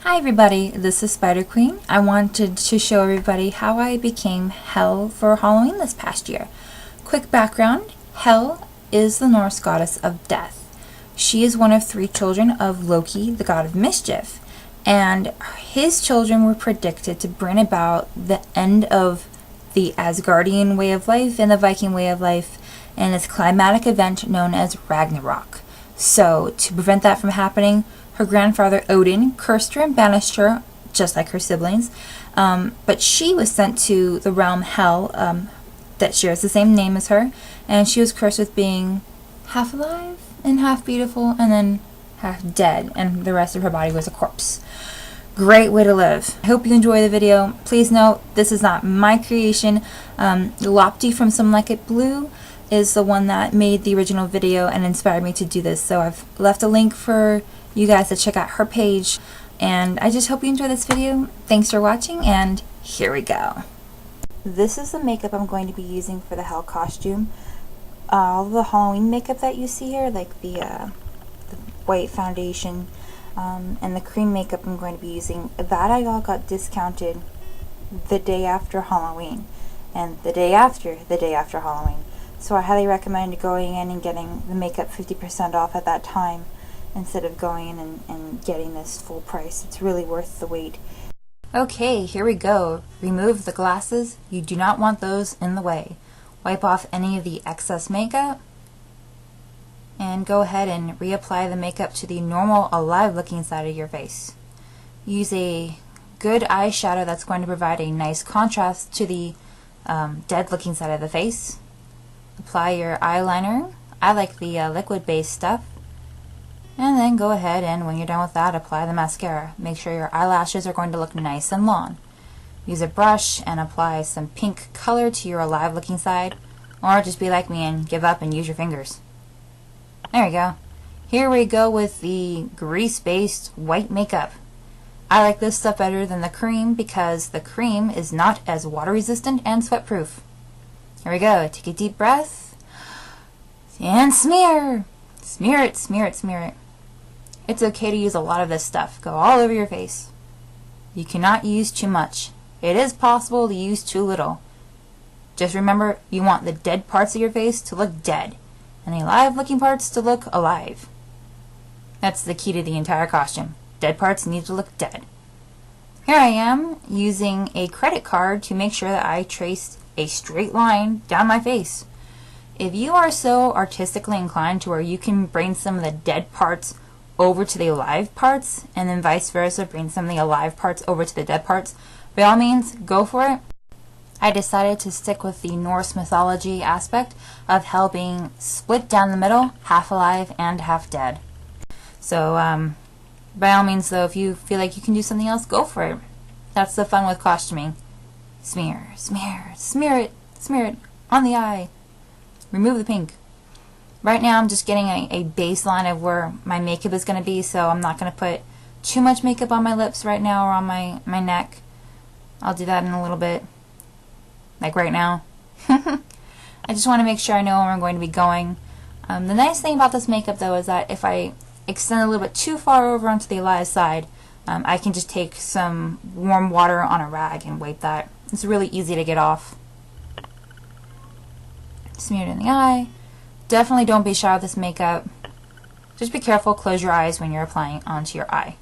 Hi everybody, this is Spider Queen. I wanted to show everybody how I became Hel for Halloween this past year. Quick background, Hel is the Norse goddess of death. She is one of 3 children of Loki, the god of mischief, and his children were predicted to bring about the end of the Asgardian way of life and the Viking way of life in this climatic event known as Ragnarok. So, to prevent that from happening, her grandfather Odin cursed her and banished her, just like her siblings. But she was sent to the realm Hel, that shares the same name as her, and she was cursed with being half alive and half beautiful and then half dead, and the rest of her body was a corpse. Great way to live. I hope you enjoy the video. Please note, this is not my creation. Lopti from Some Like It Blue is the one that made the original video and inspired me to do this, so I've left a link for you guys to check out her page, and I just hope you enjoy this video. Thanks for watching, and here we go. This is the makeup I'm going to be using for the Hel costume. All the Halloween makeup that you see here, like the white foundation and the cream makeup I'm going to be using, that I all got discounted the day after Halloween and the day after Halloween. So I highly recommend going in and getting the makeup 50% off at that time instead of going in and getting this full price. It's really worth the wait. Okay, here we go. Remove the glasses. You do not want those in the way. Wipe off any of the excess makeup and go ahead and reapply the makeup to the normal alive looking side of your face. Use a good eyeshadow that's going to provide a nice contrast to the dead looking side of the face. Apply your eyeliner. I like the liquid based stuff. And then go ahead and when you're done with that, apply the mascara. Make sure your eyelashes are going to look nice and long. Use a brush and apply some pink color to your alive looking side, or just be like me and give up and use your fingers. There we go. Here we go with the grease based white makeup. I like this stuff better than the cream because the cream is not as water resistant and sweat proof. Here we go. Take a deep breath and smear. Smear it, smear it, smear it. It's okay to use a lot of this stuff. Go all over your face. You cannot use too much. It is possible to use too little. Just remember, you want the dead parts of your face to look dead, and the alive looking parts to look alive. That's the key to the entire costume. Dead parts need to look dead. Here I am using a credit card to make sure that I traced a straight line down my face. If you are so artistically inclined to where you can bring some of the dead parts over to the alive parts, and then vice versa, bring some of the alive parts over to the dead parts, by all means, go for it. I decided to stick with the Norse mythology aspect of Hel being split down the middle, half alive and half dead. So, by all means though, if you feel like you can do something else, go for it. That's the fun with costuming. Smear, smear, smear it on the eye. Remove the pink. Right now I'm just getting a baseline of where my makeup is going to be, so I'm not going to put too much makeup on my lips right now or on my neck. I'll do that in a little bit, like right now. I just want to make sure I know where I'm going to be going. The nice thing about this makeup though is that if I extend a little bit too far over onto the alive side, I can just take some warm water on a rag and wipe that. It's really easy to get off. Smear it in the eye. Definitely don't be shy with this makeup. Just be careful, close your eyes when you're applying onto your eye.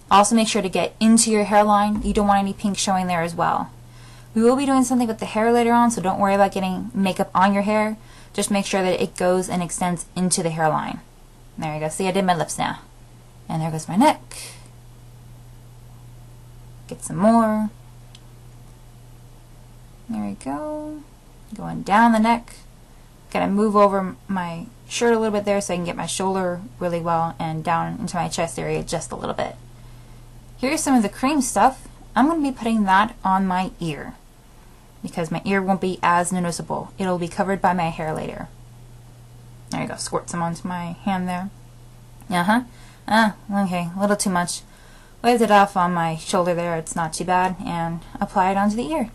Also make sure to get into your hairline. You don't want any pink showing there as well. We will be doing something with the hair later on, so don't worry about getting makeup on your hair. Just make sure that it goes and extends into the hairline. There you go. See, I did my lips now. And there goes my neck. Get some more. There we go. Going down the neck. Gotta move over my shirt a little bit there so I can get my shoulder really well and down into my chest area just a little bit. Here's some of the cream stuff. I'm going to be putting that on my ear because my ear won't be as noticeable. It'll be covered by my hair later. There you go. Squirt some onto my hand there. Okay, a little too much. Wiped it off on my shoulder there. It's not too bad. And apply it onto the ear.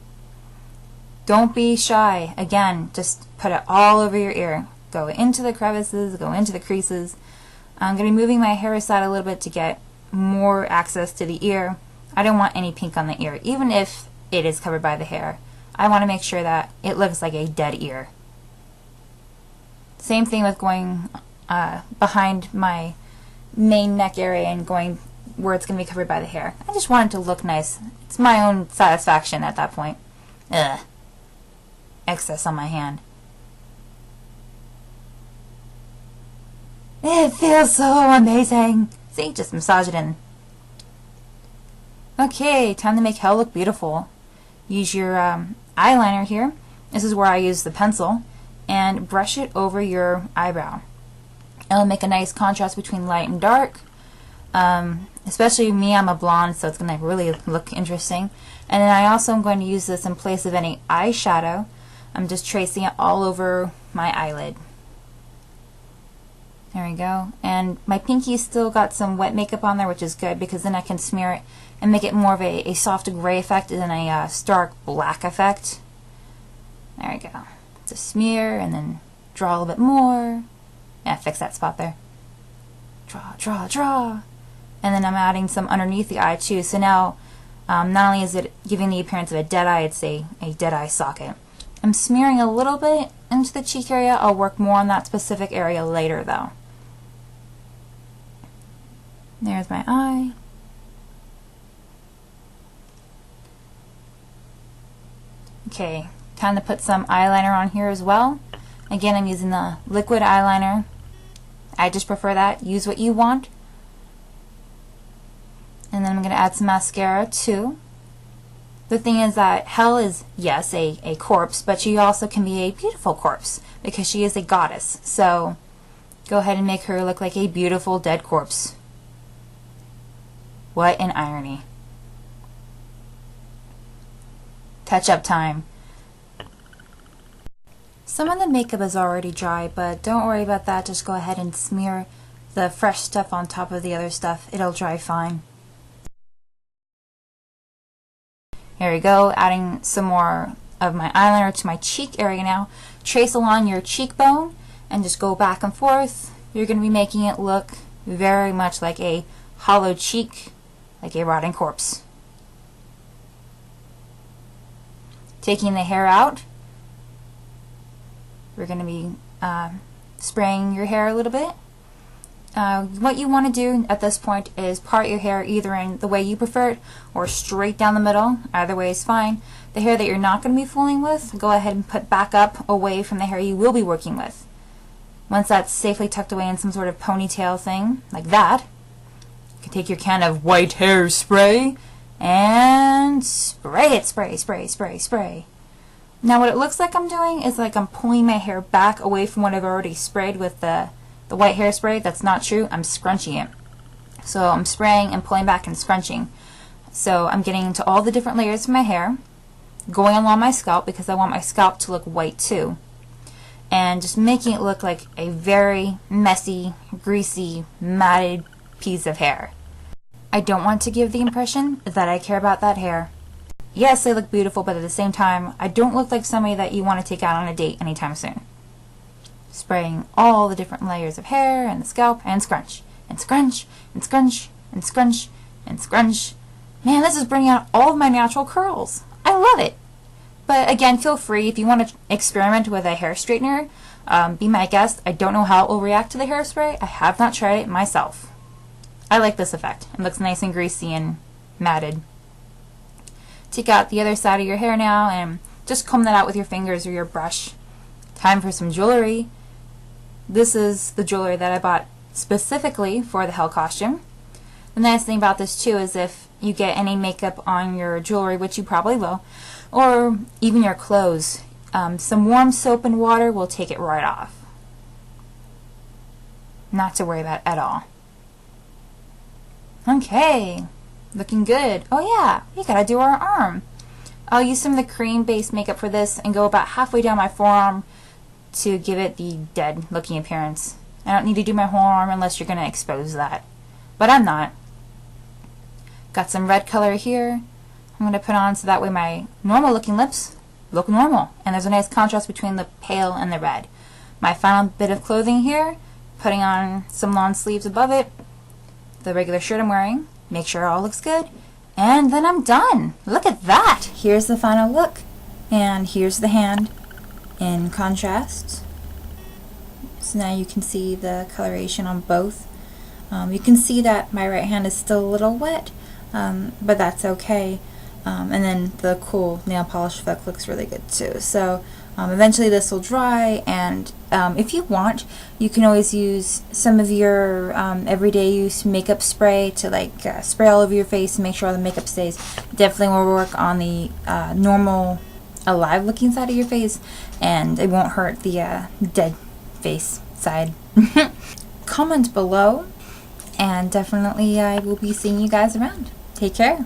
Don't be shy. Again, just put it all over your ear. Go into the crevices, go into the creases. I'm going to be moving my hair aside a little bit to get more access to the ear. I don't want any pink on the ear, even if it is covered by the hair. I want to make sure that it looks like a dead ear. Same thing with going behind my main neck area and going where it's going to be covered by the hair. I just want it to look nice. It's my own satisfaction at that point. Ugh. Excess on my hand. It feels so amazing. See, just massage it in. Okay, time to make Hell look beautiful. Use your eyeliner here. This is where I use the pencil. And brush it over your eyebrow. It'll make a nice contrast between light and dark. Especially me, I'm a blonde, so it's going to really look interesting. And then I also am going to use this in place of any eyeshadow. I'm just tracing it all over my eyelid. There we go. And my pinky still got some wet makeup on there, which is good because then I can smear it and make it more of a soft gray effect than a stark black effect. There we go. Just smear and then draw a little bit more. Yeah, fix that spot there. Draw, draw, draw. And then I'm adding some underneath the eye too. So now, not only is it giving the appearance of a dead eye, it's a dead eye socket. I'm smearing a little bit into the cheek area. I'll work more on that specific area later though. There's my eye. Okay, time to put some eyeliner on here as well. Again, I'm using the liquid eyeliner. I just prefer that. Use what you want. And then I'm going to add some mascara too. The thing is that Hell is, yes, a corpse, but she also can be a beautiful corpse because she is a goddess. So go ahead and make her look like a beautiful dead corpse. What an irony. Touch-up time. Some of the makeup is already dry, but don't worry about that. Just go ahead and smear the fresh stuff on top of the other stuff. It'll dry fine. Here we go, adding some more of my eyeliner to my cheek area now. Trace along your cheekbone and just go back and forth. You're going to be making it look very much like a hollow cheek, like a rotting corpse. Taking the hair out, we're going to be spraying your hair a little bit. What you want to do at this point is part your hair either in the way you prefer it or straight down the middle. Either way is fine. The hair that you're not going to be fooling with, go ahead and put back up away from the hair you will be working with. Once that's safely tucked away in some sort of ponytail thing, like that, you can take your can of white hair spray and spray it. Spray, spray, spray, spray. Now what it looks like I'm doing is like I'm pulling my hair back away from what I've already sprayed with the white hairspray. That's not true. I'm scrunching it. So I'm spraying and pulling back and scrunching. So I'm getting into all the different layers of my hair, going along my scalp because I want my scalp to look white too. And just making it look like a very messy, greasy, matted piece of hair. I don't want to give the impression that I care about that hair. Yes, they look beautiful, but at the same time, I don't look like somebody that you want to take out on a date anytime soon. Spraying all the different layers of hair and the scalp and scrunch and scrunch and scrunch and scrunch and scrunch. Man, this is bringing out all of my natural curls. I love it. But again, feel free if you want to experiment with a hair straightener. Be my guest. I don't know how it will react to the hairspray. I have not tried it myself. I like this effect. It looks nice and greasy and matted. Take out the other side of your hair now and just comb that out with your fingers or your brush. Time for some jewelry. This is the jewelry that I bought specifically for the Hell costume. The nice thing about this too is if you get any makeup on your jewelry, which you probably will, or even your clothes, some warm soap and water will take it right off. Not to worry about at all. Okay, looking good. Oh yeah, we gotta do our arm. I'll use some of the cream-based makeup for this and go about halfway down my forearm to give it the dead looking appearance. I don't need to do my whole arm unless you're going to expose that. But I'm not. Got some red color here. I'm going to put on so that way my normal looking lips look normal. And there's a nice contrast between the pale and the red. My final bit of clothing here, putting on some long sleeves above it. the regular shirt I'm wearing, make sure it all looks good, and then I'm done. Look at that! Here's the final look, and here's the hand in contrast. So now you can see the coloration on both. You can see that my right hand is still a little wet, but that's okay. And then the cool nail polish effect looks really good too. So eventually this will dry, and if you want, you can always use some of your everyday use makeup spray to like spray all over your face and make sure all the makeup stays. Definitely will work on the normal alive looking side of your face, and it won't hurt the dead face side. Comment below, and definitely I will be seeing you guys around. Take care.